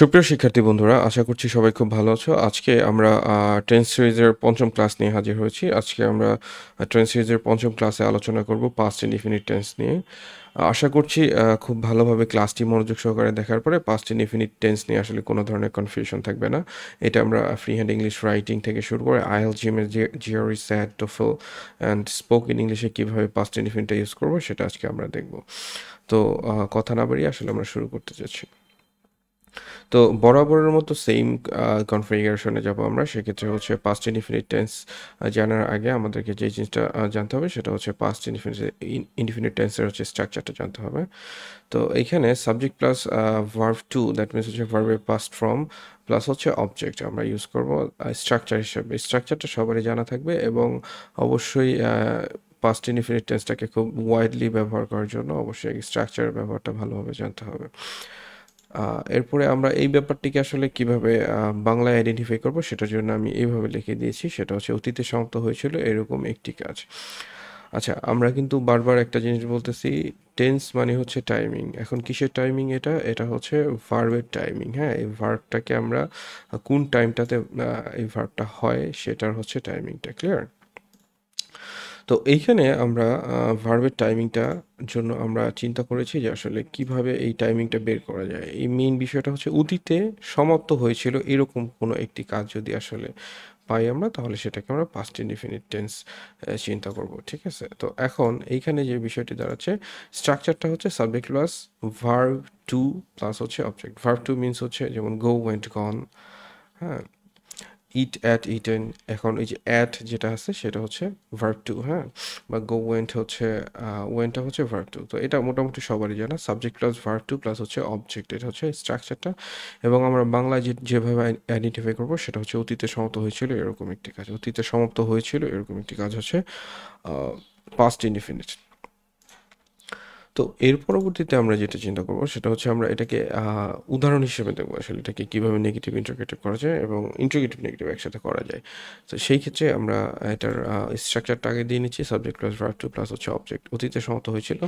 সুপ্রিয় শিক্ষার্থী বন্ধুরা, আশা করছি সবাই খুব ভালো আছো। আজকে আমরা টেন্স সিরিজের পঞ্চম ক্লাস নিয়ে হাজির হয়েছি। আজকে আমরা টেন্স সিরিজের পঞ্চম ক্লাসে আলোচনা করব পাস্ট ইনডিফিনিট টেন্স নিয়ে। আশা করছি খুব ভালোভাবে ক্লাসটি মনোযোগ সহকারে দেখার পরে পাস্ট ইনডিফিনিট টেন্স নিয়ে আসলে কোনো ধরনের কনফিউশন থাকবে না। এটা আমরা ফ্রি হ্যান্ড ইংলিশ রাইটিং থেকে শুরু করে IELTS, GRE, SAT, TOEFL and spoken ইংলিশে কীভাবে পাস্ট ইনডিফিনিটটা ইউজ করবো সেটা আজকে আমরা দেখব। তো কথা না বাড়িয়ে আসলে আমরা শুরু করতে যাচ্ছি। তো বরাবরের মতো সেম কনফিগারেশনে যাব আমরা। সেক্ষেত্রে হচ্ছে পাস্ট ইনডিফিনিট টেন্স জানার আগে আমাদেরকে যে জিনিসটা জানতে হবে সেটা হচ্ছে পাস্ট ইনডিফিনিট টেন্সের হচ্ছে স্ট্রাকচারটা জানতে হবে। তো এইখানে subject plus verb two, that means হচ্ছে ভার্বের পাস্ট ফর্ম প্লাস হচ্ছে অবজেক্ট আমরা ইউজ করব স্ট্রাকচার হিসেবে। স্ট্রাকচারটা সবারই জানা থাকবে এবং অবশ্যই পাস্ট ইনডিফিনিট টেন্সটাকে খুব ওয়াইডলি ব্যবহার করার জন্য অবশ্যই স্ট্রাকচারের ব্যবহারটা ভালোভাবে জানতে হবে। এরপরে আমরা এই ব্যাপারটিকে আসলে কিভাবে বাংলায় আইডেন্টিফাই করব সেটার জন্য আমি এইভাবে লিখে দিয়েছি, সেটা হচ্ছে অতীতে সমাপ্ত হয়েছিল এরকম একটি কাজ। আচ্ছা, আমরা কিন্তু বারবার একটা জিনিস বলতেছি, টেন্স মানে হচ্ছে টাইমিং। এখন কিসের টাইমিং? এটা হচ্ছে ভার্বের টাইমিং। হ্যাঁ, এই ভার্বটাকে আমরা কোন টাইমটাতে এই ভার্বটা হয় সেটার হচ্ছে টাইমিংটা। ক্লিয়ার? তো এইখানে আমরা ভার্বের টাইমিংটা জন্য আমরা চিন্তা করেছি যে আসলে কিভাবে এই টাইমিংটা বের করা যায়। এই মেইন বিষয়টা হচ্ছে অতীতে সমাপ্ত হয়েছিল এরকম কোনো একটি কাজ যদি আসলে পাই আমরা, তাহলে সেটাকে আমরা পাস্ট ইনডিফিনিট টেন্স চিন্তা করব। ঠিক আছে? তো এখন এইখানে যে বিষয়টি দাঁড়াচ্ছে, স্ট্রাকচারটা হচ্ছে subject plus verb two plus হচ্ছে অবজেক্ট। ভার্ব টু মিনস হচ্ছে যেমন গো, ওয়েন্ট, গন। হ্যাঁ, ইট, অ্যাট, ইটেন। এখন এই যে অ্যাট যেটা আছে সেটা হচ্ছে ভার্ব টু। হ্যাঁ, বা গো ওয়েন্ট হচ্ছে ওয়েন্টটা হচ্ছে ভার্ব টু। তো এটা মোটামুটি সবারই জানা, subject plus verb two plus হচ্ছে অবজেক্ট, এটা হচ্ছে স্ট্রাকচারটা। এবং আমরা বাংলায় যেভাবে আইডেন্টিফাই করবো সেটা হচ্ছে অতীতে সমাপ্ত হয়েছিল এরকম একটি কাজ। অতীতে সমাপ্ত হয়েছিল এরকম একটি কাজ হচ্ছে পাস্ট ইনডিফিনিট। তো এর পরবর্তীতে আমরা যেটা চিন্তা করব সেটা হচ্ছে আমরা এটাকে উদাহরণ হিসেবে দেখবো আসলে এটাকে কীভাবে নেগেটিভ ইন্টিগ্রেটিভ করা যায় এবং ইন্টিগ্রেটিভ নেগেটিভ একসাথে করা যায়। তো সেই ক্ষেত্রে আমরা এটার স্ট্রাকচারটা আগে দিয়ে নিচ্ছি, subject plus verb two plus হচ্ছে অবজেক্ট। অতীতে সমাপ্ত হয়েছিল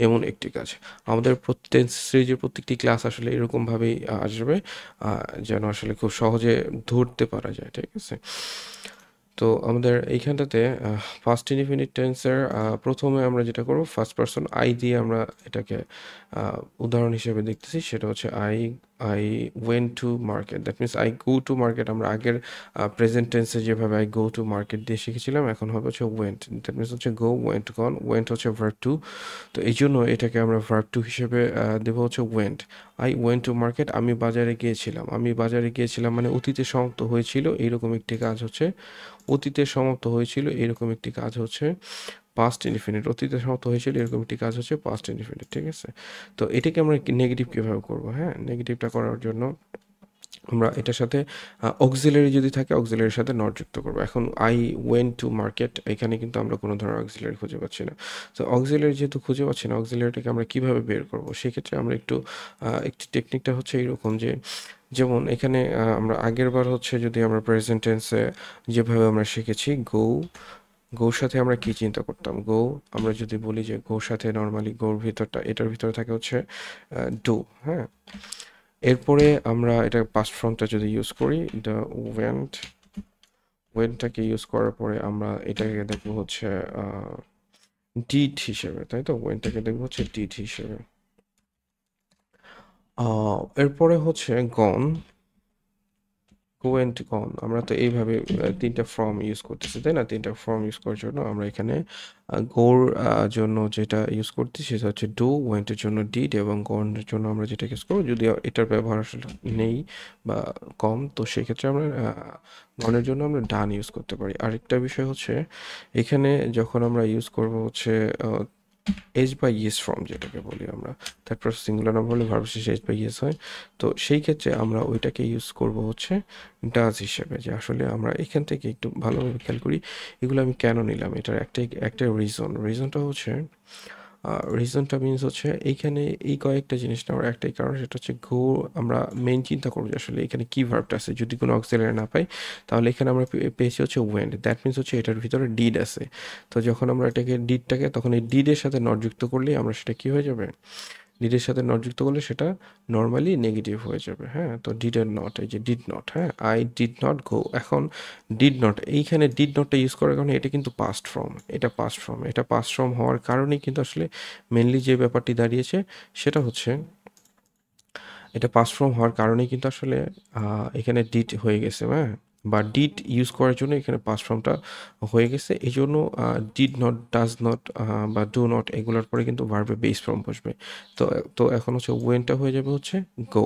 এমন একটি কাজ। আমাদের প্রত্যেক সিরিজের প্রত্যেকটি ক্লাস আসলে এরকমভাবেই আসবে যেন আসলে খুব সহজে ধরতে পারা যায়। ঠিক আছে? তো আমাদের এইখানটাতে ফার্স্ট ইনডিফিনিট টেন্সের প্রথমে আমরা যেটা করব, ফার্স্ট পারসন আই দিয়ে আমরা এটাকে উদাহরণ হিসেবে দেখতেছি। সেটা হচ্ছে I went to market, that means I go to market. আমরা আগের প্রেজেন্ট টেন্সে যেভাবে আই গো টু মার্কেট দিয়ে শিখেছিলাম, এখন হবে হচ্ছে ওয়েন্ট, দ্যাট মিনস হচ্ছে গো, ওয়েন্ট, গন। ওয়েন্ট হচ্ছে ভার্ব টু, তো এই জন্য এটাকে আমরা ভার্ব টু হিসেবে দেবো হচ্ছে went. I went to market, আমি বাজারে গিয়েছিলাম। আমি বাজারে গিয়েছিলাম মানে অতীতে সমাপ্ত হয়েছিল এইরকম একটি কাজ হচ্ছে অতীতে সমাপ্ত হয়েছিল এরকম একটি কাজ হচ্ছে পাস্ট ইনডিফিনিট। অতীতে সমাপ্ত হয়েছিল এরকম একটি কাজ হচ্ছে পাস্ট ইনডিফিনিট। ঠিক আছে? তো এটাকে আমরা নেগেটিভ কীভাবে করবো? হ্যাঁ, নেগেটিভটা করার জন্য আমরা এটার সাথে অক্সিলারি যদি থাকে অক্সিলারির সাথে নট যুক্ত করবো। এখন আই ওয়েন্ট টু মার্কেট, এখানে কিন্তু আমরা কোনো ধরনের অক্সিলারি খুঁজে পাচ্ছি না। তো অক্সিলারি যেহেতু খুঁজে পাচ্ছি না, অক্সিলারিটাকে আমরা কীভাবে বের করবো? সেক্ষেত্রে আমরা একটি টেকনিকটা হচ্ছে এইরকম যে, যেমন এখানে আমরা আগের বার হচ্ছে যদি আমরা প্রেজেন্ট টেন্সে যেভাবে আমরা শিখেছি গোর সাথে আমরা কি চিন্তা করতাম? আমরা যদি বলি যে গোর সাথে নর্মালি গোর ভিতরটা এটার ভিতরে থাকে হচ্ছে ডু। হ্যাঁ, এরপরে আমরা এটা পাস্ট ফর্মটা যদি ইউজ করি, দ্য ওয়েন্টটাকে ইউজ করার পরে আমরা এটাকে দেখবো হচ্ছে ডিড হিসেবে, তাই তো? ওয়েন্টটাকে দেখবো হচ্ছে ডিড হিসেবে। এরপরে হচ্ছে গন, গো অ্যান্ড গন। আমরা তো এইভাবে তিনটা ফর্ম ইউজ করতেছি, তাই না? তিনটা ফর্ম ইউজ করার জন্য আমরা এখানে গোর জন্য যেটা ইউজ করতেছি সেটা হচ্ছে ডু, ওয়েন্টের জন্য ডিড এবং গনের জন্য আমরা যেটা ইউজ করবো, যদি এটার ব্যবহার আসলে নেই বা কম, তো সেক্ষেত্রে আমরা গনের জন্য আমরা ডান ইউজ করতে পারি। আরেকটা বিষয় হচ্ছে এখানে যখন আমরা ইউজ করব হচ্ছে এজ বা ইয়েস ফর্ম যেটাকে বলি আমরা, তারপর সিঙ্গুলার নাম্বার হলে ভার্ব শেষে এজ বা ইয়েস হয়। তো সেই ক্ষেত্রে আমরা ওইটাকে ইউজ করব হচ্ছে ডাজ হিসেবে। যে আসলে আমরা এখান থেকে একটু ভালোভাবে খেয়াল করি এগুলো আমি কেন নিলাম, এটার একটা রিজনটা হচ্ছে রিজনটা মিনস হচ্ছে এইখানে এই কয়েকটা জিনিস নেওয়ার একটাই কারণ, সেটা হচ্ছে আমরা মেইন চিন্তা করবো যে আসলে এখানে কি ভার্বটা আছে। যদি কোনো অক্সিলারি না পাই তাহলে এখানে আমরা পেয়েছি হচ্ছে ওয়েন্ট, দ্যাট মিনস হচ্ছে এটার ভিতরে ডিড আছে। তো যখন আমরা ডিডটাকে তখন এই ডিডের সাথে নট যুক্ত করলেই আমরা সেটা কি হয়ে যাবে, ডিডের সাথে নট যুক্ত করলে সেটা নর্মালি নেগেটিভ হয়ে যাবে, হ্যাঁ। তো ডিড এর নট, এই যে ডিড নট, হ্যাঁ, আই ডিড নট গো। এখন ডিড নট, এইখানে ডিড নটটা ইউজ করার কারণে এটা কিন্তু পাস্ট ফর্ম, এটা পাস্ট ফর্ম হওয়ার কারণেই কিন্তু আসলে মেনলি যে ব্যাপারটি দাঁড়িয়েছে সেটা হচ্ছে এটা পাস্ট ফর্ম হওয়ার কারণেই কিন্তু আসলে এখানে ডিড হয়ে গেছে, হ্যাঁ, বা ডিড ইউজ করার জন্য এখানে পাস্ট ফর্মটা হয়ে গেছে। এই জন্য ডিড নট, ডাজ নট বা ডু নট এগুলোর পরে কিন্তু ভার্বের বেস ফর্ম বসবে। তো তো এখন হচ্ছে ওয়েনটা হয়ে যাবে হচ্ছে গো।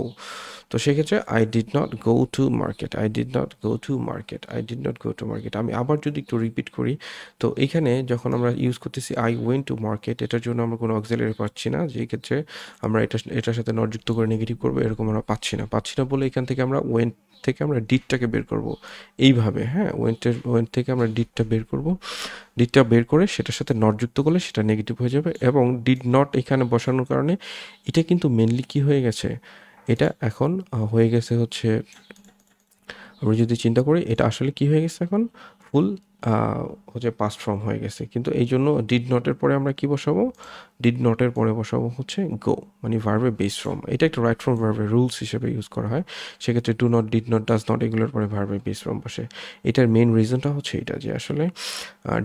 তো সেক্ষেত্রে I did not go to market, I did not go to market, I did not go to market. আমি আবার যদি একটু রিপিট করি, তো এখানে যখন আমরা ইউজ করতেছি আই ওয়েন্ট টু মার্কেট, এটার জন্য আমরা কোনো অক্সিলারি পাচ্ছি না, যে ক্ষেত্রে আমরা এটার সাথে নট যুক্ত করে নেগেটিভ করবো, এরকম আমরা পাচ্ছি না বলে এখান থেকে আমরা ওয়েন্ট থেকে আমরা ডিডটাকে বের করব এইভাবে, হ্যাঁ। ওয়েন্ট থেকে আমরা ডিডটা বের করব, ডিডটা বের করে সেটার সাথে নট যুক্ত করলে সেটা নেগেটিভ হয়ে যাবে। এবং ডিড নট এখানে বসানোর কারণে এটা কিন্তু মেনলি কি হয়ে গেছে, এটা এখন হয়ে গেছে হচ্ছে, আমরা যদি চিন্তা করি এটা আসলে কি হয়ে গেছে, এখন ফুল হচ্ছে পাস্ট ফর্ম হয়ে গেছে। কিন্তু এই জন্য ডিড নটের পরে আমরা কি বসাবো, ডিড নটের পরে বসাবো হচ্ছে গো, মানে ভার্বের বেস ফর্ম। এটা একটা রাইট ফর্ম ভার্বের রুলস হিসেবে ইউজ করা হয়। সেক্ষেত্রে do not, did not, does not এগুলোর পরে ভার্বের বেস ফর্ম বসে। এটার মেইন রিজনটা হচ্ছে এটা, যে আসলে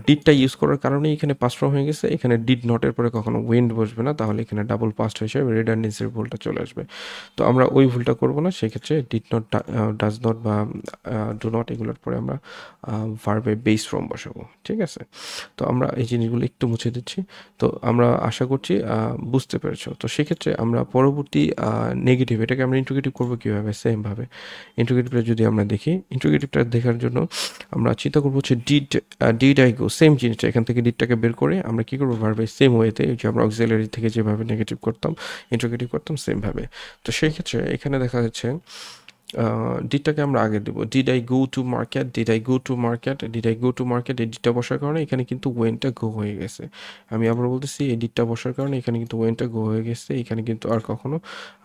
ডিডটা ইউজ করার কারণে এখানে পাস্ট ফর্ম হয়ে গেছে। এখানে ডিড নটের পরে কখনো ওয়েন্ট বসবে না, তাহলে এখানে ডাবল পাস্ট হয়ে যাবে, রিডান্ডেন্সির ভুলটা চলে আসবে। তো আমরা ওই ভুলটা করবো না, সেক্ষেত্রে ডিড নট, ডাজ নট বা ডু নট এগুলোর পরে আমরা ভার্বের বেস ফর্ম বসাবো, ঠিক আছে। তো আমরা এই জিনিসগুলো একটু মুছে দিচ্ছি। তো আমরা আশা করছি বুঝতে পেরেছো। তো সেক্ষেত্রে আমরা পরবর্তী নেগেটিভ, এটাকে আমরা ইন্টিগ্রেটিভ করবো কীভাবে, সেমভাবে ইন্টিগ্রেটিভটা যদি আমরা দেখি, ইন্টিগ্রেটিভটা দেখার জন্য আমরা চিন্তা করবো হচ্ছে ডিড আই গো, সেম জিনিসটা এখান থেকে ডিডটাকে বের করে আমরা কী করবো, ভার্বের সেম ওয়েতে, যে আমরা অক্সিলারি থেকে যেভাবে নেগেটিভ করতাম, ইন্টিগ্রেটিভ করতাম, সেমভাবে। তো সেই ক্ষেত্রে এখানে দেখা যাচ্ছে ডিডটাকে আমরা আগে দেবো, did I go to market, did I go to market, did I go to market. এই ডিডটা বসার কারণে এখানে কিন্তু ওয়েনটা গো হয়ে গেছে। আমি আবার বলতেছি, এই ডিডটা বসার কারণে এখানে কিন্তু ওয়েনটা গো হয়ে গেছে। এখানে কিন্তু আর কখনো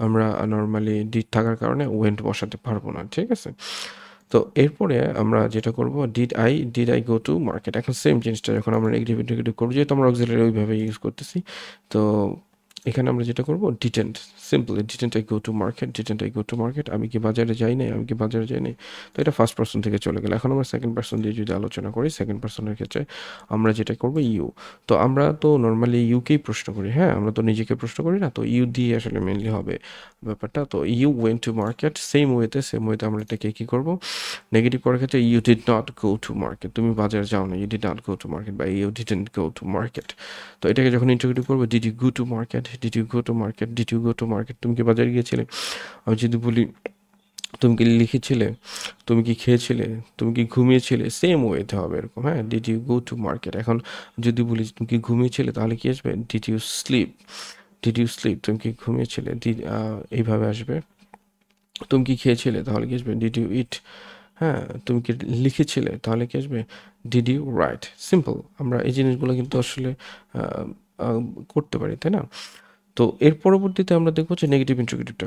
আমরা নর্মালি ডিড থাকার কারণে ওয়েন্ট বসাতে পারবো না, ঠিক আছে। তো এরপরে আমরা যেটা করবো, did I go to market. এখন সেম জিনিসটা যখন আমরা নেগেটিভ ইন্টিগ্রেটিভ করবো, যেহেতু আমরা অক্সিলারি ওইভাবে ইউজ করতেছি, তো এখানে আমরা যেটা করবো, didn't, simple, didn't I go to market, didn't I go to market. আমি কি বাজারে যাই নাই, আমি কি বাজারে যাই নাই। তো এটা ফার্স্ট পার্সন থেকে চলে গেল। এখন আমরা সেকেন্ড পার্সন দিয়ে যদি আলোচনা করি, সেকেন্ড পার্সনের ক্ষেত্রে আমরা যেটা করবো, ইউ। তো আমরা তো নর্মালি ইউকেই প্রশ্ন করি, হ্যাঁ, আমরা তো নিজেকে প্রশ্ন করি না, তো ইউ দিয়ে আসলে মেনলি হবে ব্যাপারটা। তো you went to market, same ওয়েতে আমরা এটাকে কী করবো, নেগেটিভ করার ক্ষেত্রে you did not go to market, তুমি বাজারে যাও না, you did not go to market, বা you didn't go to market. তো এটাকে যখন ইন্টিগ্রেটিভ করবো, did you go to market, did you go to market, did you go to market, তুমি কি বাজারে গিয়েছিলে। আমি যদি বলি তুমি কি লিখেছিলে, তুমি কি খেয়েছিলে, তুমি কি ঘুমিয়েছিলে, সেম ওয়েতে হবে এরকম, হ্যাঁ, did you go to market. এখন যদি বলি তুমি কি ঘুমিয়েছিলে, তাহলে কি আসবে, did you sleep, did you sleep, তুমি কি ঘুমিয়েছিলে, এইভাবে আসবে। তুমি কি খেয়েছিলে, তাহলে কি আসবে, ডিড ইউ ইট। হ্যাঁ, তুমি কি লিখেছিলে, তাহলে কি আসবে, ডিড ইউ রাইট। সিম্পল, আমরা এই জিনিসগুলো কিন্তু আসলে করতে পারি, তাই না। তো এর পরবর্তীতে আমরা দেখবো যে নেগেটিভ ইন্টিগ্রেটিভটা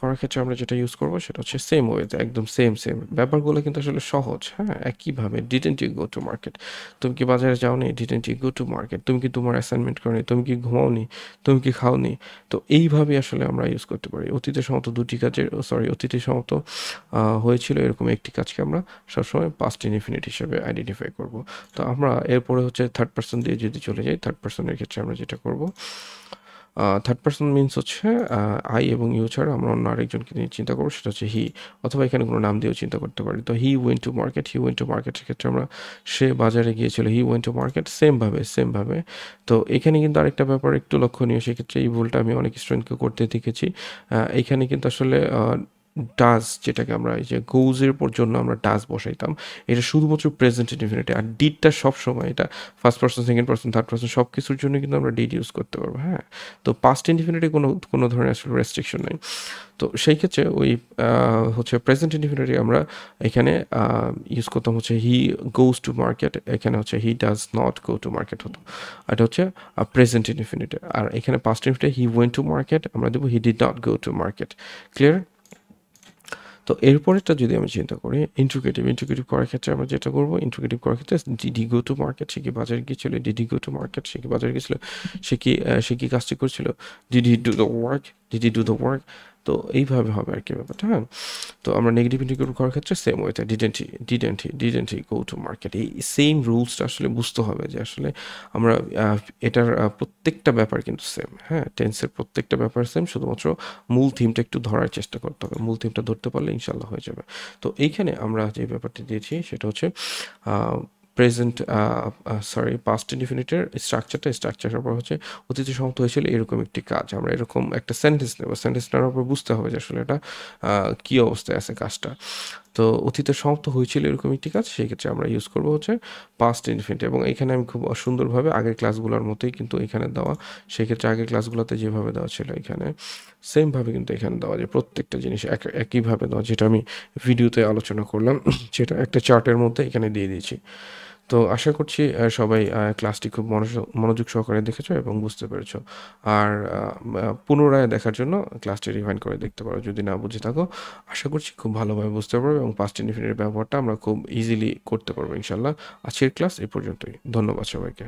করার ক্ষেত্রে আমরা যেটা ইউজ করবো সেটা হচ্ছে সেম ওয়েতে, একদম সেম ব্যাপারগুলো কিন্তু আসলে সহজ, হ্যাঁ। একইভাবে, didn't you go to market, তুমি কি বাজারে যাওনি, didn't you go to market, তুমি কি তোমার অ্যাসাইনমেন্ট করনি, তুমি কি ঘুমাওনি, তুমি কি খাওনি। তো এইভাবে আসলে আমরা ইউজ করতে পারি। অতীতের সমত অতীতের সমত হয়েছিল এরকম একটি কাজকে আমরা সবসময় পাস্ট ইনডিফিনিট হিসেবে আইডেন্টিফাই করব। তো আমরা এরপরে হচ্ছে থার্ড পার্সন দিয়ে যদি চলে যাই, থার্ড পার্সনের ক্ষেত্রে আমরা যেটা করব, থার্ড পার্সন মিনস হচ্ছে আই এবং ইউ ছাড়া আমরা অন্য আরেকজনকে নিয়ে চিন্তা করবো, সেটা হচ্ছে হি, অথবা এখানে কোনো নাম দিয়েও চিন্তা করতে পারি। তো হি ওয়েন্ট টু মার্কেটের ক্ষেত্রে আমরা সে বাজারে গিয়েছিল, হি ওয়েন্ট টু মার্কেট, সেমভাবে। তো এখানে কিন্তু আরেকটা ব্যাপার একটু লক্ষণীয়, সেক্ষেত্রে এই ভুলটা আমি অনেক স্টুডেন্টকে করতে দেখেছি। এখানে কিন্তু আসলে ডাজ, যেটাকে আমরা এই যে গোজের জন্য আমরা ডাজ বসাইতাম, এটা শুধুমাত্র প্রেজেন্ট ইনডিফিনিটে। আর ডিডটা সবসময় এটা first person, second person, third person সব কিছুর জন্য কিন্তু আমরা ডিড ইউজ করতে পারবো, হ্যাঁ। তো পাস্ট ইনডিফিনিটে কোনো ধরনের আসলে রেস্ট্রিকশন নেই। তো সেই ক্ষেত্রে ওই হচ্ছে প্রেজেন্ট ইনডিফিনিটে আমরা এখানে ইউজ করতাম হচ্ছে হি গোজ টু মার্কেট, এখানে হচ্ছে he does not go to market হতো। এটা হচ্ছে প্রেজেন্ট ইনডিফিনিটে। আর এখানে পাস্ট ইনডিফিনিটে হি ওয়েন্ট টু মার্কেট, আমরা দেবো he did not go to market. Clear. তো এরপরেরটা যদি আমি চিন্তা করি ইন্টিগ্রেটিভ করার ক্ষেত্রে আমরা যেটা করবো, ইন্টিগ্রেটিভ করার ক্ষেত্রে ডিডি গো টু মার্কেট, সে কি বাজারে গিয়েছিল, ডিডি গো টু মার্কেট, সে কি বাজারে গিয়েছিল, সে কি কাজটি করছিল, DD do the work, DD do the work. তো এইভাবে হবে আর কি ব্যাপারটা, হ্যাঁ। তো আমরা নেগেটিভ ইন্টিগ্রেট করার ক্ষেত্রে সেম ওয়েতে didn't he go to market, এই সেম রুলসটা আসলে বুঝতে হবে যে আসলে আমরা এটার প্রত্যেকটা ব্যাপার কিন্তু সেম, হ্যাঁ, টেন্সের প্রত্যেকটা ব্যাপার সেম, শুধুমাত্র মূল থিমটা একটু ধরার চেষ্টা করতে হবে, মূল থিমটা ধরতে পারলে ইনশাল্লাহ হয়ে যাবে। তো এইখানে আমরা যে ব্যাপারটি দিয়েছি সেটা হচ্ছে প্রেজেন্ট পাস্ট ইনডিফিনিটের স্ট্রাকচারের পর হচ্ছে অতীতে সমাপ্ত হয়েছিল এরকম একটি কাজ। আমরা এরকম একটা সেন্টেন্স নেব, সেন্টেন্স নেওয়ার পর বুঝতে হবে যে আসলে এটা কী অবস্থায় আছে কাজটা। তো অতীতে সমাপ্ত হয়েছিল এরকম একটি কাজ, সেই ক্ষেত্রে আমরা ইউজ করবো হচ্ছে পাস্ট ইনফিনিটিভ। এবং এখানে আমি খুব সুন্দরভাবে আগের ক্লাসগুলোর মতোই কিন্তু এখানে দেওয়া, সেক্ষেত্রে আগের ক্লাসগুলোতে যেভাবে দেওয়া ছিল এখানে সেমভাবে কিন্তু এখানে দেওয়া যায়, প্রত্যেকটা জিনিস একইভাবে দেওয়া, যেটা আমি ভিডিওতে আলোচনা করলাম সেটা একটা চার্টের মধ্যে এখানে দিয়ে দিয়েছি। তো আশা করছি সবাই ক্লাসটি খুব মনোযোগ সহকারে দেখেছো এবং বুঝতে পেরেছো। আর পুনরায় দেখার জন্য ক্লাসটি রিভাইন্ড করে দেখতে পারো যদি না বুঝে থাকো। আশা করছি খুব ভালোভাবে বুঝতে পারবে এবং পাস্ট ইনডিফিনিটের ব্যবহারটা আমরা খুব ইজিলি করতে পারবো ইনশাল্লাহ। আজকের ক্লাস এই পর্যন্তই, ধন্যবাদ সবাইকে।